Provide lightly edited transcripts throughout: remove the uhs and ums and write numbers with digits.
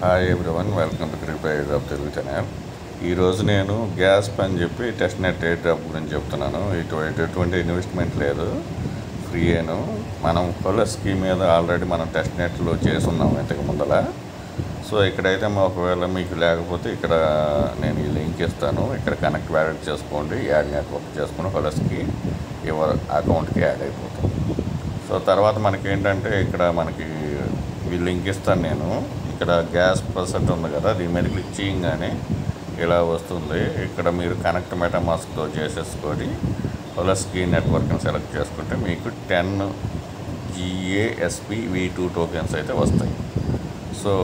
Hi everyone, welcome to cricket air drop Telugu channel. ఈరోజు నేను gas అని చెప్పి టెస్ట్ నెట్ ఎయిర్ డ్రాప్ గురించి చెప్తున్నాను. ఎటువంటి ఇన్వెస్ట్మెంట్ లేదు, ఫ్రీయేను. మనం కొల స్కీమ్ మీద ఆల్రెడీ మనం టెస్ట్ నెట్లో చేసున్నాం ఇంతకు ముందల. సో ఇక్కడైతే ఒకవేళ మీకు లేకపోతే ఇక్కడ నేను ఈ లింక్ ఇస్తాను. ఇక్కడ కనెక్ట్ వ్యాలిడ్ చేసుకోండి, యాడ్ నెట్వర్క్ చేసుకుని కొలస్కి యువర్ అకౌంట్కి యాడ్ అయిపోతుంది. సో తర్వాత మనకి ఏంటంటే ఇక్కడ మనకి ఈ లింక్ ఇస్తాను నేను. ఇక్కడ గ్యాస్ పర్సెంట్ ఉంది కదా, దీని మీద క్లిక్ చేయగానే ఇలా వస్తుంది. ఇక్కడ మీరు కనెక్ట్ మెటామాస్క్తో చేసేసుకొని కొలస్కి నెట్వర్క్ని సెలెక్ట్ చేసుకుంటే మీకు 10 GASP V2 టోకెన్స్ అయితే వస్తాయి. సో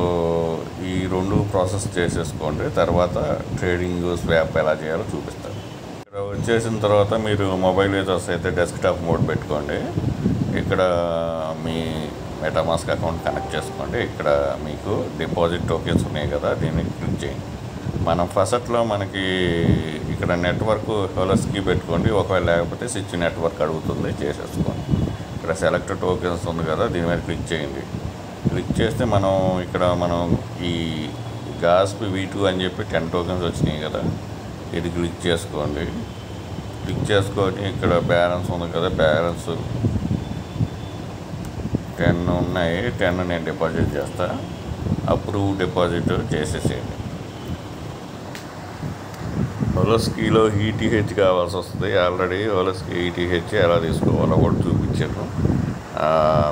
ఈ రెండు ప్రాసెస్ చేసేసుకోండి. తర్వాత ట్రేడింగ్ స్వాప్ ఎలా చేయాలో చూపిస్తాను. ఇక్కడ వచ్చేసిన తర్వాత మీరు మొబైల్ యూజర్స్ అయితే డెస్క్టాప్ మోడ్ పెట్టుకోండి. ఇక్కడ మీ మెటామాస్క్ అకౌంట్ కనెక్ట్ చేసుకోండి. ఇక్కడ మీకు డిపాజిట్ టోకెన్స్ ఉన్నాయి కదా, దీన్ని క్లిక్ చేయండి. మనం ఫస్ట్లో మనకి ఇక్కడ నెట్వర్క్ హోలస్కి పెట్టుకోండి. ఒకవేళ లేకపోతే స్విచ్ నెట్వర్క్ అడుగుతుంది, చేసేసుకోండి. ఇక్కడ సెలెక్ట్ టోకెన్స్ ఉంది కదా, దీని మీద క్లిక్ చేయండి. క్లిక్ చేస్తే మనం ఈ గ్యాస్ V2 అని చెప్పి 10 టోకెన్స్ వచ్చినాయి కదా, ఇది క్లిక్ చేసుకోండి. క్లిక్ చేసుకొని ఇక్కడ బ్యాలెన్స్ ఉంది కదా, బ్యాలెన్స్ 10 ఉన్నాయి. 10 నేను డిపాజిట్ చేస్తా. అప్రూవ్ డిపాజిట్ చేసేసేయండి. హోలస్కీలో ETH కావాల్సి వస్తుంది. ఆల్రెడీ హోలస్కీ ETH ఎలా తీసుకోవాలో కూడా చూపించాను.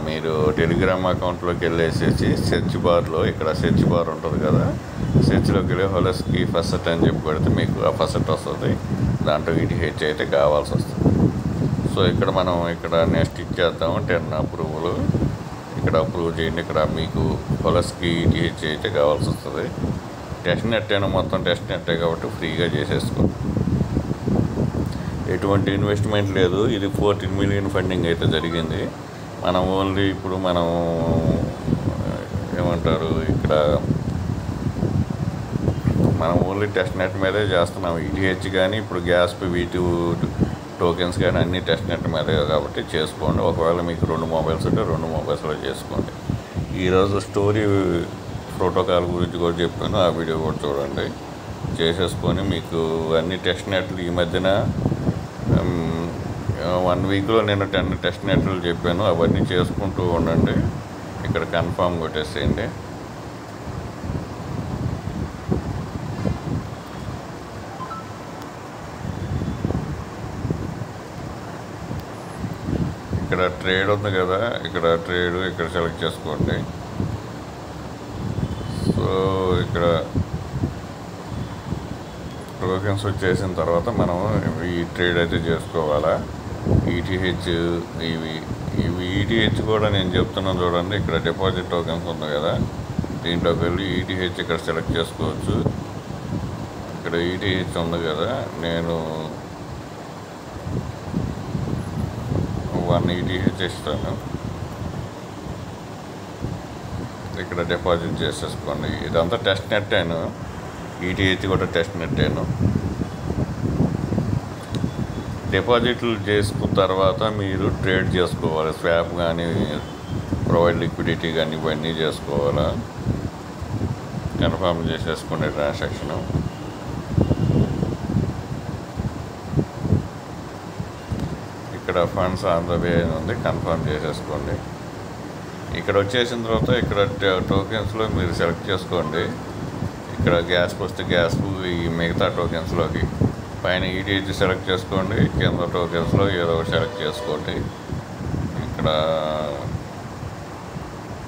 మీరు టెలిగ్రామ్ అకౌంట్లోకి వెళ్ళేసేసి సెర్చ్ బార్లో ఇక్కడ సెర్చ్ బార్ ఉంటుంది కదా, సెర్చ్లోకి వెళ్ళి హోలస్కీ ఫస్ట్ అని చెప్పి పెడితే మీకు ఆ ఫస్ట్ వస్తుంది. దాంట్లో ETH అయితే కావాల్సి వస్తుంది. సో ఇక్కడ మనం నెక్స్ట్ ఇచ్చేద్దాము 10 అప్రూవల్. ఇక్కడ అప్రూవ్ చేయండి. ఇక్కడ మీకు హోలస్కీ ETH అయితే కావాల్సి వస్తుంది. టెస్ట్ నెట్ అయినా మొత్తం టెస్ట్ నెట్టే కాబట్టి ఫ్రీగా చేసేసుకోండి. ఎటువంటి ఇన్వెస్ట్మెంట్ లేదు. ఇది 14 మిలియన్ ఫండింగ్ అయితే జరిగింది. మనం ఓన్లీ ఇప్పుడు ఏమంటారు, ఇక్కడ మనం ఓన్లీ టెస్ట్ నెట్ మీదే చేస్తున్నాం. ETH కానీ ఇప్పుడు గ్యాస్ V2 టోకెన్స్ కానీ అన్నీ టెస్ట్ నెట్ మీదే కాబట్టి చేసుకోండి. ఒకవేళ మీకు 2 మొబైల్స్ ఉంటే 2 మొబైల్స్లో చేసుకోండి. ఈరోజు స్టోరీ ప్రోటోకాల్ గురించి కూడా చెప్పాను, ఆ వీడియో కూడా చూడండి. చేసేసుకొని మీకు అన్ని టెస్ట్ నెట్లు ఈ మధ్యన 1 వీక్లో నేను 10 టెస్ట్ నెట్లు చెప్పాను, అవన్నీ చేసుకుంటూ ఉండండి. ఇక్కడ కన్ఫామ్ కొట్టేసేయండి. ఇక్కడ ట్రేడ్ ఉంది కదా, ఇక్కడ ట్రేడ్ ఇక్కడ సెలెక్ట్ చేసుకోండి. సో ఇక్కడ టోకెన్స్ వచ్చేసిన తర్వాత మనం ఈ ట్రేడ్ అయితే చేసుకోవాలా. ETH ఇవి ETH కూడా నేను చెప్తున్నాను చూడండి. ఇక్కడ డిపాజిట్ టోకెన్స్ ఉంది కదా, దీంట్లోకి వెళ్ళి ETH ఇక్కడ సెలెక్ట్ చేసుకోవచ్చు. ఇక్కడ ETH ఉంది కదా, నేను 1 ETH ఇస్తాను. ఇక్కడ డిపాజిట్ చేసేసుకోండి. ఇదంతా టెస్ట్ నెట్ అయినా, ETH కూడా టెస్ట్ నెట్ అయినా. డిపాజిట్లు చేసుకున్న తర్వాత మీరు ట్రేడ్ చేసుకోవాలి. స్వాప్ కానీ ప్రొవైడ్ లిక్విడిటీ కానీ ఇవన్నీ చేసుకోవాలా. కన్ఫర్మ్ చేసేసుకునే ట్రాన్సాక్షను. ఇక్కడ ఫండ్స్ ఆన్ ద వే ఉంది, కన్ఫర్మ్ చేసేసుకోండి. ఇక్కడ వచ్చేసిన తర్వాత ఇక్కడ టోకెన్స్లో మీరు సెలెక్ట్ చేసుకోండి. ఇక్కడ గ్యాస్ వస్తే గ్యాస్, ఈ మిగతా టోకెన్స్లోకి పైన ETH సెలెక్ట్ చేసుకోండి. కింద టోకెన్స్లో ఏదో ఒకటి సెలెక్ట్ చేసుకోండి. ఇక్కడ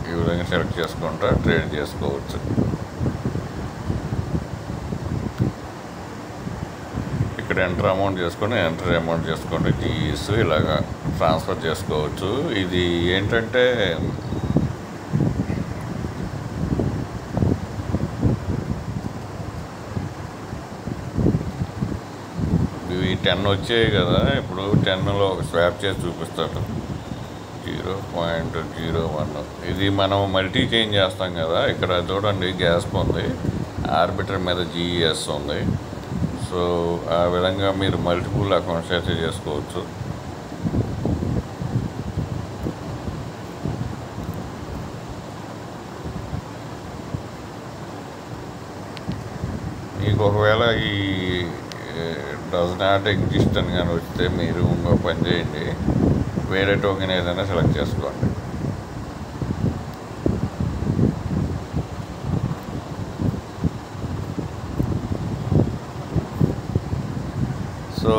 ఈ విధంగా సెలెక్ట్ చేసుకుంటా ట్రేడ్ చేసుకోవచ్చు. ఇక్కడ ఎంటర్ అమౌంట్ చేసుకోండి. GS ఇలాగా ట్రాన్స్ఫర్ చేసుకోవచ్చు. ఇది ఏంటంటే ఇవి 10 వచ్చాయి కదా, ఇప్పుడు 10లో ఒక స్వాప్ చేసి చూపిస్తాడు. 0.01. ఇది మనం మల్టీ చేంజ్ చేస్తాం కదా. ఇక్కడ చూడండి గ్యాస్ ఉంది, ఆర్బిటర్ మీద GES ఉంది. సో ఆ విధంగా మీరు మల్టిపుల్ అకౌంట్స్ అయితే చేసుకోవచ్చు. మీకు ఒకవేళ ఈ డస్ నాట్ ఎగ్జిస్ట్ అని కానీ వస్తే మీరు ఇంకో పని చేయండి, వేరే టోకెన్ ఏదైనా సెలెక్ట్ చేసుకోండి. సో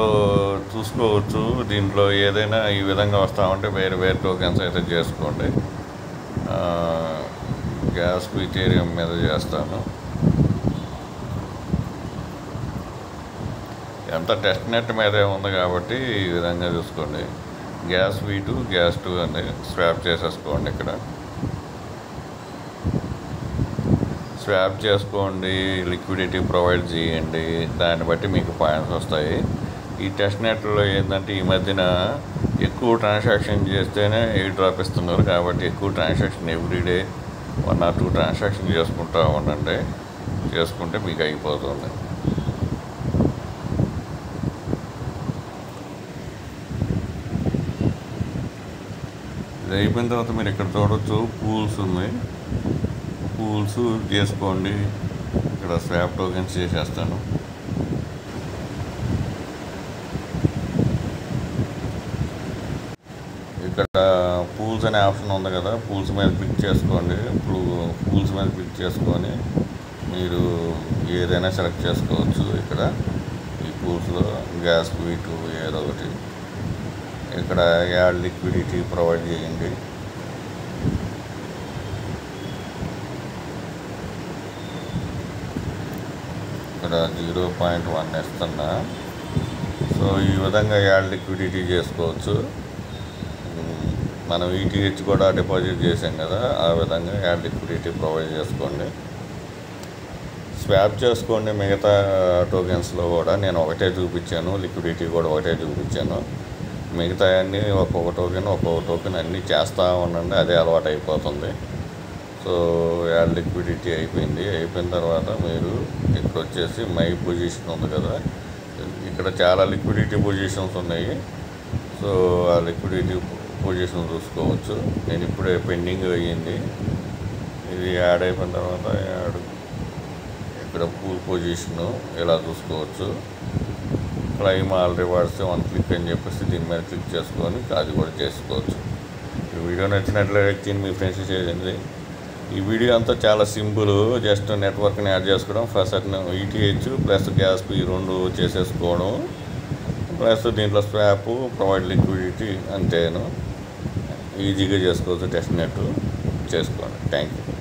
చూసుకోవచ్చు, దీంట్లో ఏదైనా ఈ విధంగా వస్తామంటే వేరే వేరే టోకెన్స్ అయితే చేసుకోండి. గ్యాస్ ఈథేరియం మీద చేస్తాను. ఎంత టెస్ట్ నెట్ మీదే ఉంది కాబట్టి ఈ విధంగా చూసుకోండి. గ్యాస్ V2 గ్యాస్ 2 అని స్వాప్ చేసేసుకోండి. ఇక్కడ స్వాప్ చేసుకోండి, లిక్విడిటీ ప్రొవైడ్ చేయండి, దాన్ని బట్టి మీకు పాయింట్స్ వస్తాయి. ఈ టెస్ట్ నెట్లో ఏంటంటే ఈ మధ్యన ఎక్కువ ట్రాన్సాక్షన్ చేస్తేనే ఎయిర్ డ్రాప్ ఇస్తున్నారు కాబట్టి ఎక్కువ ట్రాన్సాక్షన్ ఎవ్రీడే 1 or 2 ట్రాన్సాక్షన్ చేసుకుంటూ ఉండండి. చేసుకుంటే మీకు అయిపోతుంది. ఇది అయిపోయిన తర్వాత మీరు ఇక్కడ చూడవచ్చు పూల్స్ ఉన్నాయి, పూల్స్ చేసుకోండి. ఇక్కడ స్వాప్ టోకెన్స్ చేసేస్తాను. ఇక్కడ పూల్స్ అనే ఆప్షన్ ఉంది కదా, పూల్స్ మీద క్లిక్ చేసుకోండి. ఇప్పుడు పూల్స్ మీద క్లిక్ చేసుకొని మీరు ఏదైనా సెలెక్ట్ చేసుకోవచ్చు. ఇక్కడ ఈ పూల్స్లో గ్యాస్ V2 ఏదో ఒకటి, ఇక్కడ యాడ్ లిక్విడిటీ ప్రొవైడ్ చేయండి. ఇక్కడ 0.1 ఇస్తున్నా. సో ఈ విధంగా యాడ్ లిక్విడిటీ చేసుకోవచ్చు. మనం ETH కూడా డిపాజిట్ చేసాం కదా, ఆ విధంగా యాడ్ లిక్విడిటీ ప్రొవైడ్ చేసుకోండి. స్వాప్ చేసుకోండి. మిగతా టోకెన్స్లో కూడా నేను ఒకటే చూపించాను, లిక్విడిటీ కూడా ఒకటే చూపించాను. మిగతా అన్నీ ఒక్కొక్క టోకెన్ అన్నీ చేస్తూ ఉండండి, అదే అలవాటు అయిపోతుంది. సో యాడ్ లిక్విడిటీ అయిపోయిన తర్వాత మీరు ఇక్కడ వచ్చేసి మై పొజిషన్ ఉంది కదా, ఇక్కడ చాలా లిక్విడిటీ పొజిషన్స్ ఉన్నాయి. సో ఆ లిక్విడిటీ పొజిషన్ చూసుకోవచ్చు. నేను ఇప్పుడే పెండింగ్ అయ్యింది, ఇది యాడ్ అయిపోయిన తర్వాత ఇక్కడ పూల్ పొజిషను ఇలా చూసుకోవచ్చు. క్లైమ్ ఆల్ రివార్డ్స్ 1 క్లిక్ అని చెప్పేసి దీని మీద క్లిక్ చేసుకొని అది కూడా చేసుకోవచ్చు. ఈ వీడియో నచ్చినట్లయితే మీ ఫ్రెండ్స్ చేయండి. ఈ వీడియో అంతా చాలా సింపుల్, జస్ట్ నెట్వర్క్ని యాడ్ చేసుకోవడం, ఫస్ట్ ETH ప్లస్ గ్యాస్ ఈ 2 చేసేసుకోవడం, ప్లస్ దీంట్లో స్వాప్ ప్రొవైడ్ లిక్విడిటీ అంతేను. ఈజీగా చేసుకోవచ్చు. టెస్ట్ నెట్ చేసుకోండి. Thank you.